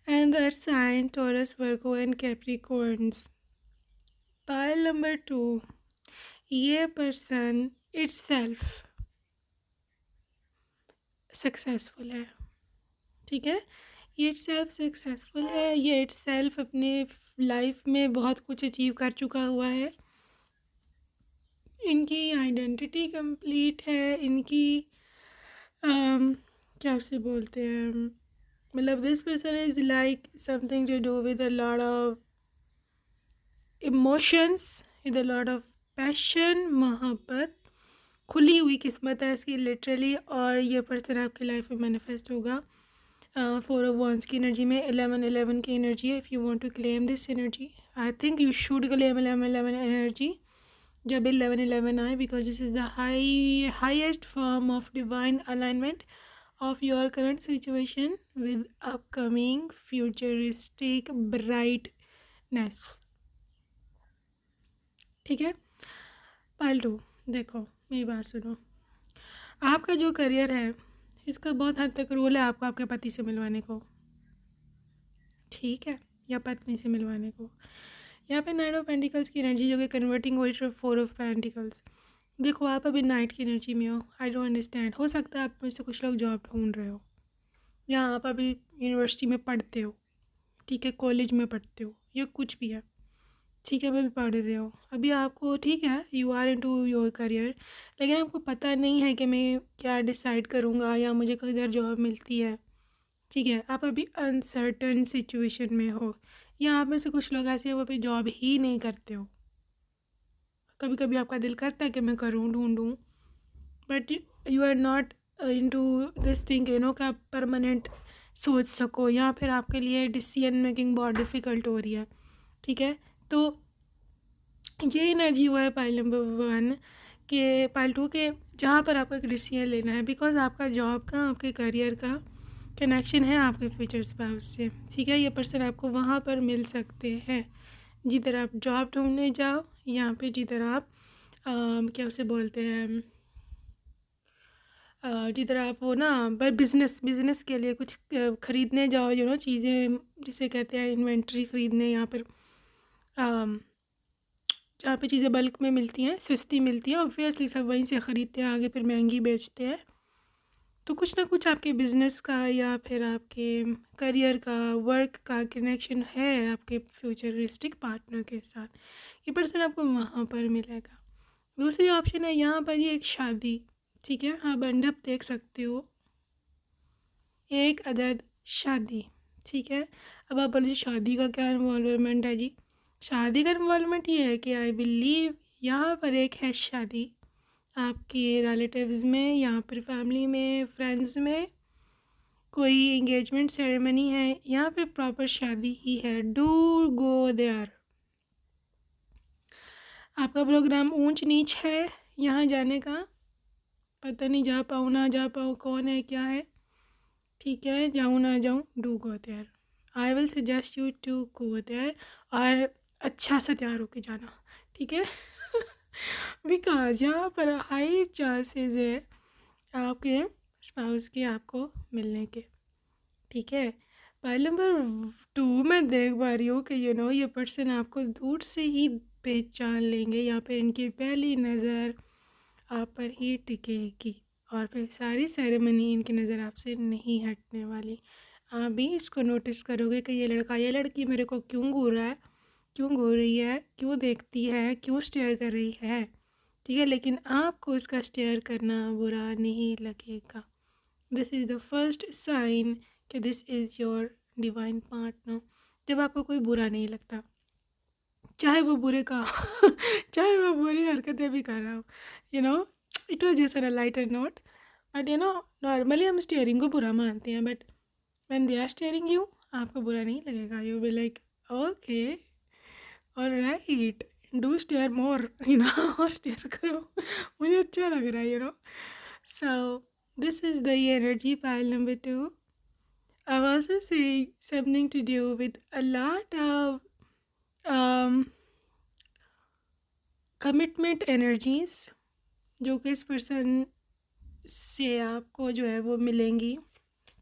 Speaker 1: and the earth sign, Taurus, Virgo and Capricorns. Pile number 2, ये पर्सन इटसेल्फ सक्सेसफुल है। ठीक है, ये इटसेल्फ सक्सेसफुल है, ये इटसेल्फ अपने लाइफ में बहुत कुछ अचीव कर चुका हुआ है। इनकी आइडेंटिटी कंप्लीट है, इनकी क्या उसे बोलते हैं, मतलब this person is like something to do with a lot of emotions, with a lot of passion, मोहब्बत, खुली हुई किस्मत है इसकी लिटरली। और ये पर्सन आपकी लाइफ में मैनिफेस्ट होगा 4 of Wands की एनर्जी में, 11 की एनर्जी है। If you want to claim this energy, I think you should claim 11 energy जब 11 आए, because this is the highest form of divine alignment of your current situation with upcoming futuristic brightness. ठीक है पाल्टू, देखो मेरी बात सुनो, आपका जो करियर है इसका बहुत हद तक रोल है आपको आपके पति से मिलवाने को, ठीक है, या पत्नी से मिलवाने को। यहाँ पे 9 of Pentacles की एनर्जी जो कि कन्वर्टिंग हो रही है 4 of Pentacles। देखो आप अभी नाइट की एनर्जी में हो, आई डोंट अंडरस्टैंड, हो सकता है आप में से कुछ लोग जॉब ढूंढ रहे हो, या आप अभी यूनिवर्सिटी में पढ़ते हो, ठीक है, कॉलेज में पढ़ते हो, या कुछ भी है, ठीक है, अभी पढ़ रहे हो, अभी आपको, ठीक है, you are into your career, लेकिन आपको पता नहीं है कि मैं क्या डिसाइड करूँगा या मुझे किधर जॉब मिलती है, ठीक है, आप अभी अनसर्टन सिचुएशन में हो, या आप में से कुछ लोग ऐसे वो अभी जॉब ही नहीं करते हो। कभी कभी आपका दिल करता है कि मैं करूँ, ढूंढूँ, but you are not into this thing, you know, कि आप परमानेंट सोच सको, या फिर आपके लिए डिसीजन मेकिंग बहुत डिफ़िकल्ट हो रही है, ठीक है। तो ये एनर्जी हुआ है पाइल नंबर 1 के, पाइल 2 के, जहाँ पर आपको एक डिसीजन लेना है, बिकॉज आपका जॉब का, आपके करियर का कनेक्शन है आपके फ्यूचर स्पाउस से, ठीक है। ये पर्सन आपको वहाँ पर मिल सकते हैं जिधर आप जॉब ढूंढने जाओ, या फिर जिधर आप क्या उसे बोलते हैं, जिधर आप वो ना बिज़नेस के लिए कुछ ख़रीदने जाओ, यू नो, चीज़ें जिसे कहते हैं इन्वेंट्री ख़रीदने, यहाँ पर जहाँ पे चीज़ें बल्क में मिलती हैं, सस्ती मिलती हैं, ऑब्वियसली सब वहीं से ख़रीदते हैं, आगे फिर महंगी बेचते हैं। तो कुछ ना कुछ आपके बिज़नेस का या फिर आपके करियर का, वर्क का कनेक्शन है आपके फ्यूचरिस्टिक पार्टनर के साथ, ये पर्सन आपको वहाँ पर मिलेगा। दूसरी ऑप्शन है यहाँ पर, ये एक शादी, ठीक है, आप मंडप देख सकते हो, एक अदद शादी, ठीक है। अब आप बोलिए शादी का क्या इन्वॉल्वमेंट है जी, शादी का इन्वॉल्वमेंट ये है कि आई बिलीव यहाँ पर एक है शादी आपके रिलेटिव्स में, या फिर फैमिली में, फ्रेंड्स में कोई एंगेजमेंट सेरेमनी है, यहाँ पे प्रॉपर शादी ही है, डू गो देयर। आपका प्रोग्राम ऊंच नीच है यहाँ जाने का, पता नहीं जा पाऊँ ना जा पाऊँ, कौन है क्या है, ठीक है, जाऊँ ना जाऊँ, do go there, I will suggest you to go there, और अच्छा सा तैयार होके जाना, ठीक है। बिकॉज यहाँ पर हाई चांसेस है आपके स्पाउस के आपको मिलने के, ठीक है। पाइल नंबर 2 मैं देख पा रही हूँ कि यू नो ये पर्सन आपको दूर से ही पहचान लेंगे, या फिर इनकी पहली नज़र आप पर ही टिकेगी, और फिर सारी सेरेमनी इनकी नज़र आपसे नहीं हटने वाली। आप भी इसको नोटिस करोगे कि ये लड़का, ये लड़की मेरे को क्यों घूर रहा है, क्यों घूर रही है, क्यों देखती है, क्यों स्टेयर कर रही है, ठीक है, लेकिन आपको इसका स्टेयर करना बुरा नहीं लगेगा। This is the first sign कि this is your divine partner. जब आपको कोई बुरा नहीं लगता, चाहे वो बुरे का चाहे वो बुरी हरकतें भी कर रहा हो, you know, it was just a lighter note, but you know normally हम स्टेयरिंग को बुरा मानते हैं, but when they are staring you, आपको बुरा नहीं लगेगा, you be like okay alright, do stare more, you know, और स्टेयर करो, मुझे अच्छा लग रहा है, you know. So this is the energy pile number 2. I've also saying something to do with a lot of commitment energies जो कि इस पर्सन से आपको जो है वो मिलेंगी,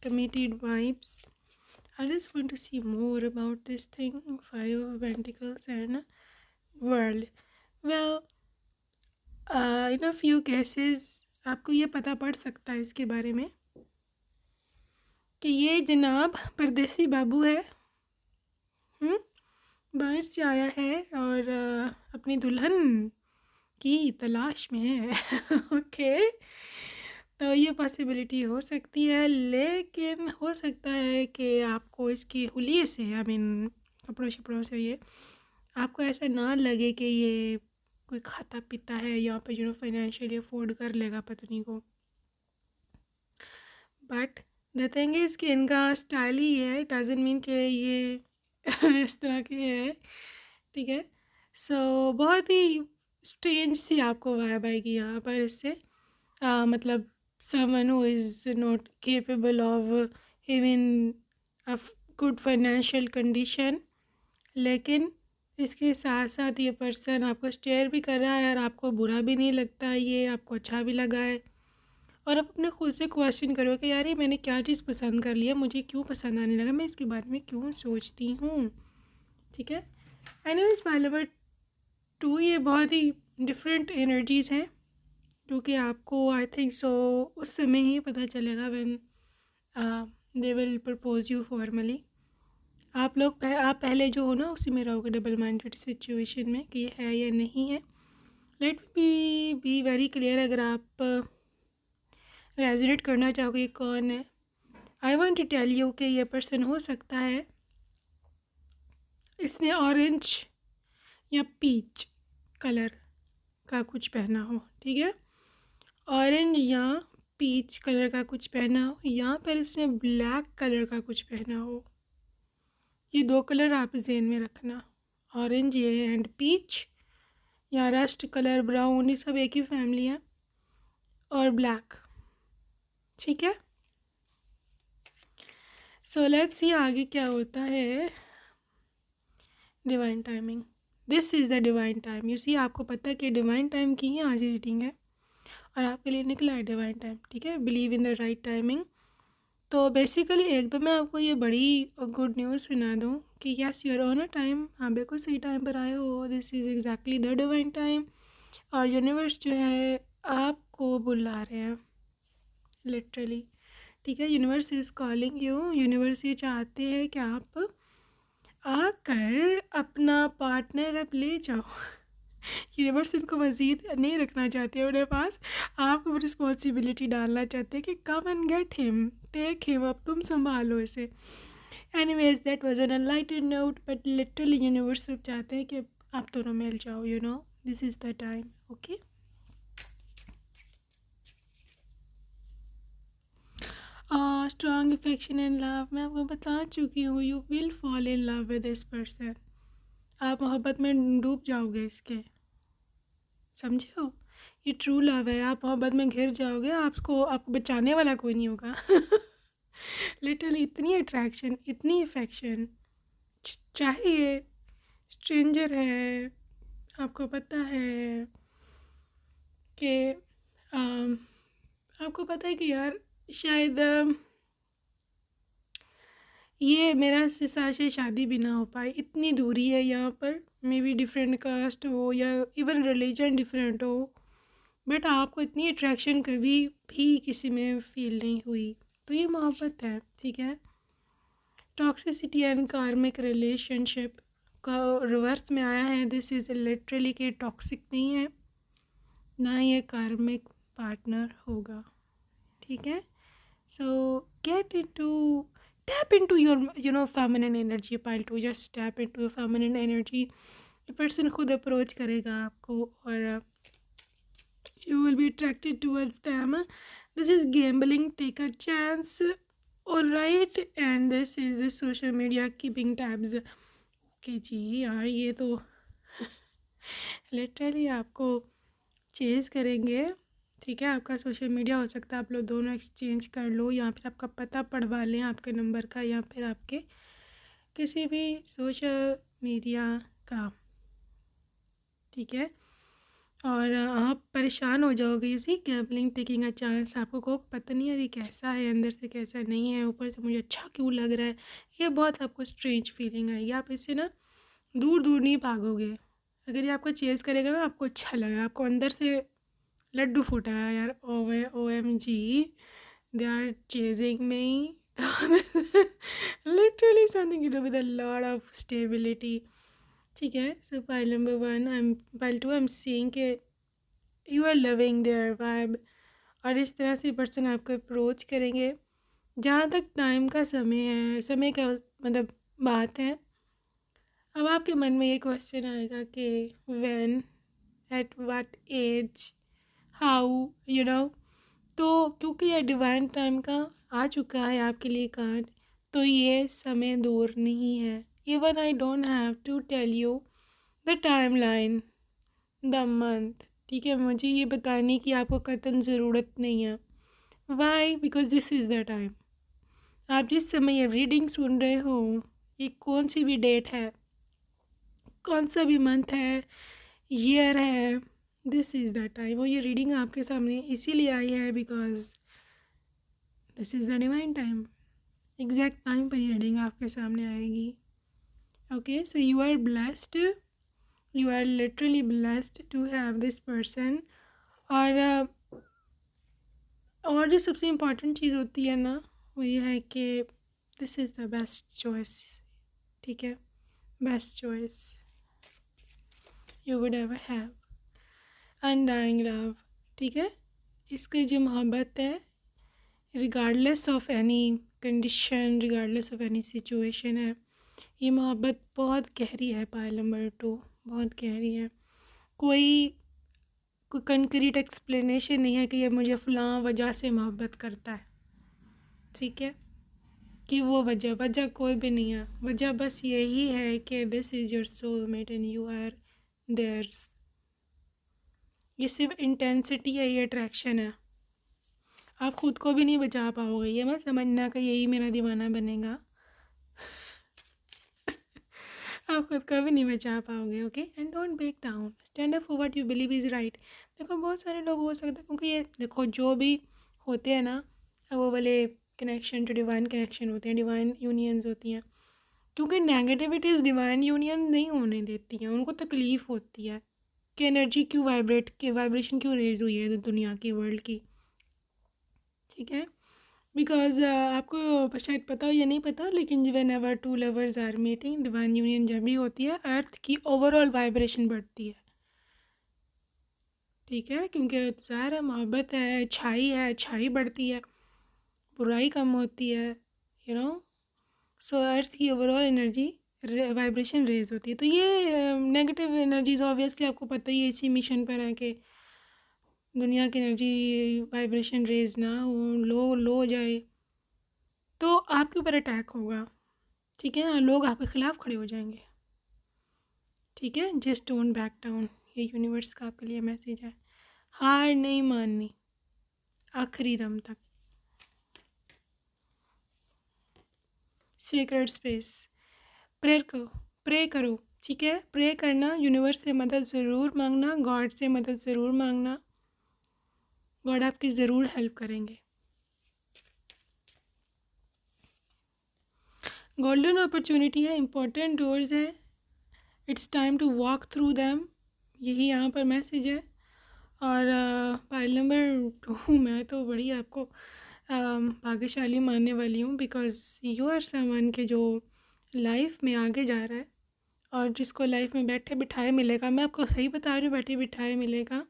Speaker 1: committed vibes. I just want to see more about this thing, 5 of Pentacles and World. Well, in a few cases आपको ये पता पड़ सकता है इसके बारे में कि ये जनाब परदेसी बाबू है, बाहर से आया है और अपनी दुल्हन की तलाश में है। ओके, तो ये पॉसिबिलिटी हो सकती है, लेकिन हो सकता है कि आपको इसकी हुलिये से, आई मीन कपड़ों शपड़ों से, ये आपको ऐसा ना लगे कि ये कोई खाता पीता है या पे फाइनेंशियली अफोर्ड कर लेगा पत्नी को। बट द थिंग इज़ कि इनका स्टाइल ही है, डजंट मीन कि ये इस तरह के है, ठीक है। सो बहुत ही स्ट्रेंज सी आपको वाइब आएगी यहाँ पर इससे। मतलब someone who is not capable of even a good financial condition, लेकिन इसके साथ साथ ये पर्सन आपको स्टेयर भी कर रहा है और आपको बुरा भी नहीं लगता, ये आपको अच्छा भी लगा है। और आप अपने खुद से क्वेश्चन करो कि यार ये मैंने क्या चीज़ पसंद कर लिया, मुझे क्यों पसंद आने लगा, मैं इसके बारे में क्यों सोचती हूँ, ठीक है। एनीवेज पाइल नंबर 2, ये बहुत ही डिफरेंट एनर्जीज़ हैं जो कि आपको आई थिंक सो उस समय ही पता चलेगा when they will propose you formally. आप पहले जो हो ना उसी में रहोगे, डबल माइंडेड सिचुएशन में कि ये है या नहीं है। लेट बी वेरी क्लियर, अगर आप रेजोनेट करना चाहोगे ये कौन है, I want to tell you कि ये पर्सन हो सकता है इसने ऑरेंज या पीच कलर का कुछ पहना हो, ठीक है। ऑरेंज या पीच कलर का कुछ पहना हो, या फिर इसने ब्लैक कलर का कुछ पहना हो। ये 2 कलर आप ज़हन में रखना, ऑरेंज ये एंड पीच, या रस्ट कलर, ब्राउन, ये सब एक ही फैमिली है, और ब्लैक, ठीक है। सो लेट्स सी आगे क्या होता है। Divine timing, this is the divine time. You see, आपको पता है कि डिवाइन टाइम की ही आज रीडिंग है और आपके लिए निकला है डिवाइन टाइम, ठीक है। Believe in the right timing. तो बेसिकली एक तो मैं आपको ये बड़ी गुड न्यूज़ सुना दूँ कि yes you are on a time, आप बिल्कुल सही टाइम पर आए हो, this is exactly the divine time. और यूनिवर्स जो है आपको बुला रहे हैं लिटरली, ठीक है। Universe is calling you, universe ये चाहते हैं कि आप आकर अपना पार्टनर अब ले जाओ। यूनिवर्स इनको मज़ीद नहीं रखना चाहती है उन्हें पास, आपको रिस्पॉन्सिबिलिटी डालना चाहते हैं कि come and get him, take him, अब तुम संभालो इसे। Anyways that was on a lighter note, but literally universe चाहते हैं कि आप दोनों मिल जाओ, you know, this is the time, okay. Strong affection and love, मैं आपको बता चुकी हूँ, you will fall in love with this person. आप मोहब्बत में डूब जाओगे इसके, समझे हो। ये ट्रू लव है, आप मोहब्बत में घिर जाओगे, आपको बचाने वाला कोई नहीं होगा। लिटरली इतनी अट्रैक्शन, इतनी अफेक्शन, चाहे ये स्ट्रेंजर है, आपको पता है कि आपको पता है कि यार शायद ये मेरा सिसा से शादी भी ना हो पाए, इतनी दूरी है यहाँ पर, मे बी डिफरेंट कास्ट हो या इवन रिलीजन डिफरेंट हो, बट आपको इतनी अट्रैक्शन कभी भी किसी में फील नहीं हुई, तो ये मोहब्बत है, ठीक है। टॉक्सिसिटी एंड कार्मिक रिलेशनशिप का रिवर्स में आया है, दिस इज़ लिटरली कि टॉक्सिक नहीं है, ना ये कार्मिक पार्टनर होगा, ठीक है। सो get into, tap into your feminine energy, pile 2, just tap into your feminine energy। ये पर्सन खुद अप्रोच करेगा आपको और you will be attracted towards them। this is gambling, take a chance, alright, and this is the social media keeping tabs। Okay जी यार, ये तो literally आपको चेज़ करेंगे, ठीक है। आपका सोशल मीडिया हो सकता है आप लोग दोनों एक्सचेंज कर लो, या फिर आपका पता पढ़वा लें आपके नंबर का, या फिर आपके किसी भी सोशल मीडिया का, ठीक है। और आप परेशान हो जाओगे, इसी गैम्बलिंग टेकिंग अ चांस। आपको को पता नहीं है ये कैसा है, अंदर से कैसा नहीं है, ऊपर से मुझे अच्छा क्यों लग रहा है, ये बहुत आपको स्ट्रेंज फीलिंग आएगी। आप इससे ना दूर दूर नहीं भागोगे, अगर ये आपको चेज़ करेगा ना, आपको अच्छा लगेगा, आपको अंदर से लड्डू फूटा है यार, OMG, they are chasing me. Literally something to do with a lot of stability, ठीक है। So pile number 1, pile 2 I am seeing के you are loving their vibe, और इस तरह से पर्सन आपको अप्रोच करेंगे। जहाँ तक टाइम का समय है, समय का मतलब बात है, अब आपके मन में ये क्वेश्चन आएगा कि when, at what age, how, तो क्योंकि ये डिवाइन टाइम का आ चुका है आपके लिए कार्ड, तो ये समय दूर नहीं है। Even I don't have to tell you the timeline, the month, ठीक है, मुझे ये बताने की आपको कतई ज़रूरत नहीं है। Why? Because this is the time. आप जिस समय ये रीडिंग सुन रहे हो, ये कौन सी भी डेट है, कौन सा भी मंथ है, ईयर है, दिस इज़ द टाइम। और ये रीडिंग आपके सामने इसीलिए आई है because this is the divine time. Exact time पर ये रीडिंग आपके सामने आएगी। Okay, so you are blessed, you are literally blessed to have this person. और जो सबसे इम्पॉर्टेंट चीज़ होती है ना, वो ये है कि this is the best choice, ठीक है, best choice you would ever have. Undying love, ठीक है, इसकी जो मोहब्बत है, regardless of any condition, regardless of any situation है, ये मोहब्बत बहुत गहरी है। पाइल नंबर 2 बहुत गहरी है। कोई कंक्रीट एक्सप्लेनेशन नहीं है कि ये मुझे फ़लाँ वजह से मोहब्बत करता है, ठीक है, कि वो वजह कोई भी नहीं है। वजह बस यही है कि this is your soulmate and you are theirs. ये सिर्फ इंटेंसिटी है, ये अट्रैक्शन है। आप ख़ुद को भी नहीं बचा पाओगे। ये मत समझना कि यही मेरा दीवाना बनेगा। आप खुद को भी नहीं बचा पाओगे। Okay, and don't break down, stand up for what you believe is right. देखो बहुत सारे लोग हो सकते हैं, क्योंकि ये देखो जो भी होते हैं ना, वो वाले कनेक्शन जो डिवाइन कनेक्शन होते हैं, डिवाइन यूनियंस होती हैं, क्योंकि नेगेटिविटीज़ डिवाइन यूनियन नहीं होने देती हैं। उनको तकलीफ़ होती है कि एनर्जी क्यों वाइब्रेशन क्यों रेज हुई है दुनिया की, वर्ल्ड की, ठीक है। बिकॉज आपको शायद पता हो या नहीं पता, लेकिन whenever two lovers are meeting, divine union जब भी होती है, अर्थ की ओवरऑल वाइब्रेशन बढ़ती है, ठीक है, क्योंकि ज़ाहिर है मोहब्बत है, अच्छाई बढ़ती है, बुराई कम होती है, सो अर्थ की ओवरऑल एनर्जी वाइब्रेशन रेज होती है। तो ये नेगेटिव एनर्जीज ऑब्वियसली आपको पता ही है, इसी मिशन पर है कि दुनिया की एनर्जी वाइब्रेशन रेज ना हो, लो हो जाए, तो आपके ऊपर अटैक होगा, ठीक है, लोग आपके ख़िलाफ़ खड़े हो जाएंगे, ठीक है। जस्ट डोंट बैक डाउन, ये यूनिवर्स का आपके लिए मैसेज है। हार नहीं माननी आखिरी दम तक। सीक्रेट स्पेस, प्रे करो, ठीक है, प्रे करना, यूनिवर्स से मदद ज़रूर मांगना, गॉड से मदद ज़रूर मांगना, गॉड आपकी ज़रूर हेल्प करेंगे। गोल्डन अपॉर्चुनिटी है, इम्पोर्टेंट डोर्स हैं, it's time to walk through them, यही यहाँ पर मैसेज है। और पाइल नंबर 2 मैं तो बड़ी आपको भाग्यशाली मानने वाली हूँ, बिकॉज यू आर समवन के जो लाइफ में आगे जा रहा है, और जिसको लाइफ में बैठे बिठाए मिलेगा। मैं आपको सही बता रही हूँ, बैठे बिठाए मिलेगा,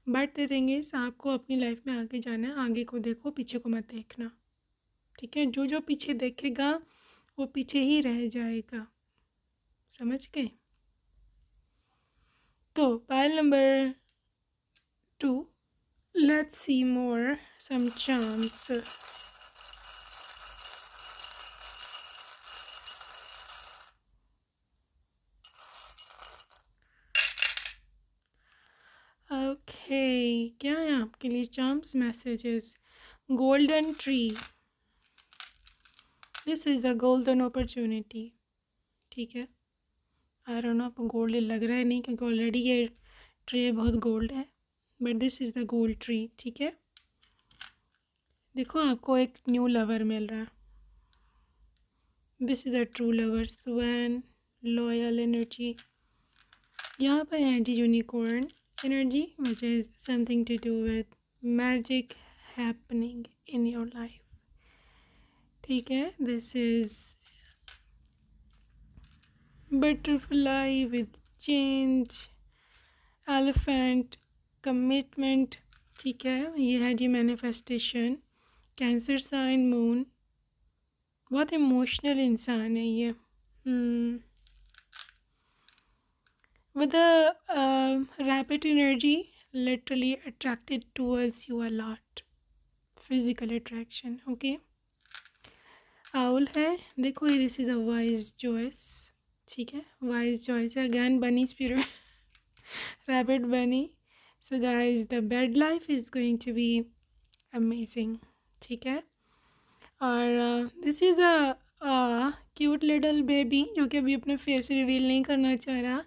Speaker 1: बट द थिंग इज़ आपको अपनी लाइफ में आगे जाना है। आगे को देखो, पीछे को मत देखना, ठीक है। जो पीछे देखेगा वो पीछे ही रह जाएगा, समझ गए। तो pile number 2, let's see more some charms. Okay, क्या है आपके लिए charms messages? Golden tree, this is the golden opportunity, ठीक है। आई डोंट नो आपको गोल्ड लग रहा है नहीं, क्योंकि ऑलरेडी ये ट्री बहुत गोल्ड है, but this is the gold tree, ठीक है। देखो आपको एक न्यू लवर मिल रहा है, this is a true lover, swan, loyal energy. यहाँ पर है the unicorn energy, which is something to do with magic happening in your life, ठीक है। This is butterfly with change, elephant, commitment, ठीक है, ये है जी मैनिफेस्टेशन। कैंसर साइन मून, बहुत इमोशनल इंसान है ये। With rapid energy, literally attracted towards you a lot, physical attraction. Okay, owl है, देखो ये this is a wise choice, ठीक है, वाइज चॉइस है। Again bunny spirit, rabbit bunny. So guys the bed life is going to be amazing, ठीक है। और this is a cute little baby जो कि अभी अपना फेस रिवील नहीं करना चाह रहा,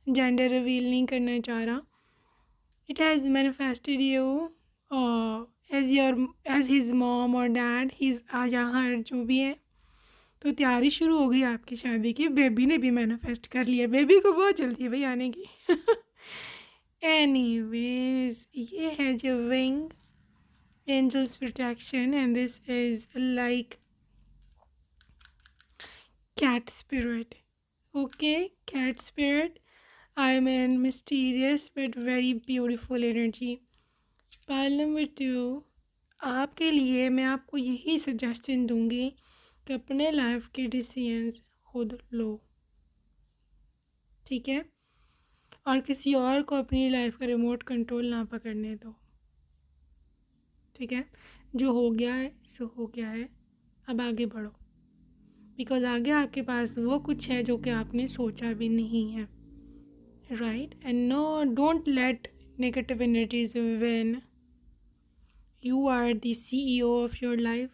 Speaker 1: जेंडर रिवील नहीं करना चाह रहा। It has manifested you as his mom और डैड, हिज या हर जो भी है। तो तैयारी शुरू हो गई आपकी शादी की, बेबी ने भी मैनिफेस्ट कर लिया, बेबी को बहुत जल्दी है भाई आने की। एनीवेज, ये है जो wing, angels protection, and this is like cat spirit. Okay, cat spirit. I mean mysterious but very beautiful energy. Pile number 2, आपके लिए मैं आपको यही सजेशन दूंगी कि अपने लाइफ के डिसीजंस खुद लो, ठीक है, और किसी और को अपनी लाइफ का रिमोट कंट्रोल ना पकड़ने दो, ठीक है। जो हो गया है सो हो गया है, अब आगे बढ़ो, बिकॉज आगे आपके पास वो कुछ है जो कि आपने सोचा भी नहीं है, right. And no, don't let negative energies win, you are the CEO of your life,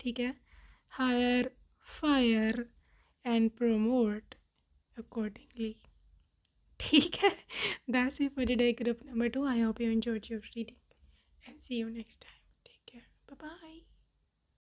Speaker 1: ठीक है। Hire, fire and promote accordingly, ठीक है। That's it for today, group number 2। I hope you enjoyed your reading and see you next time. Take care, bye bye.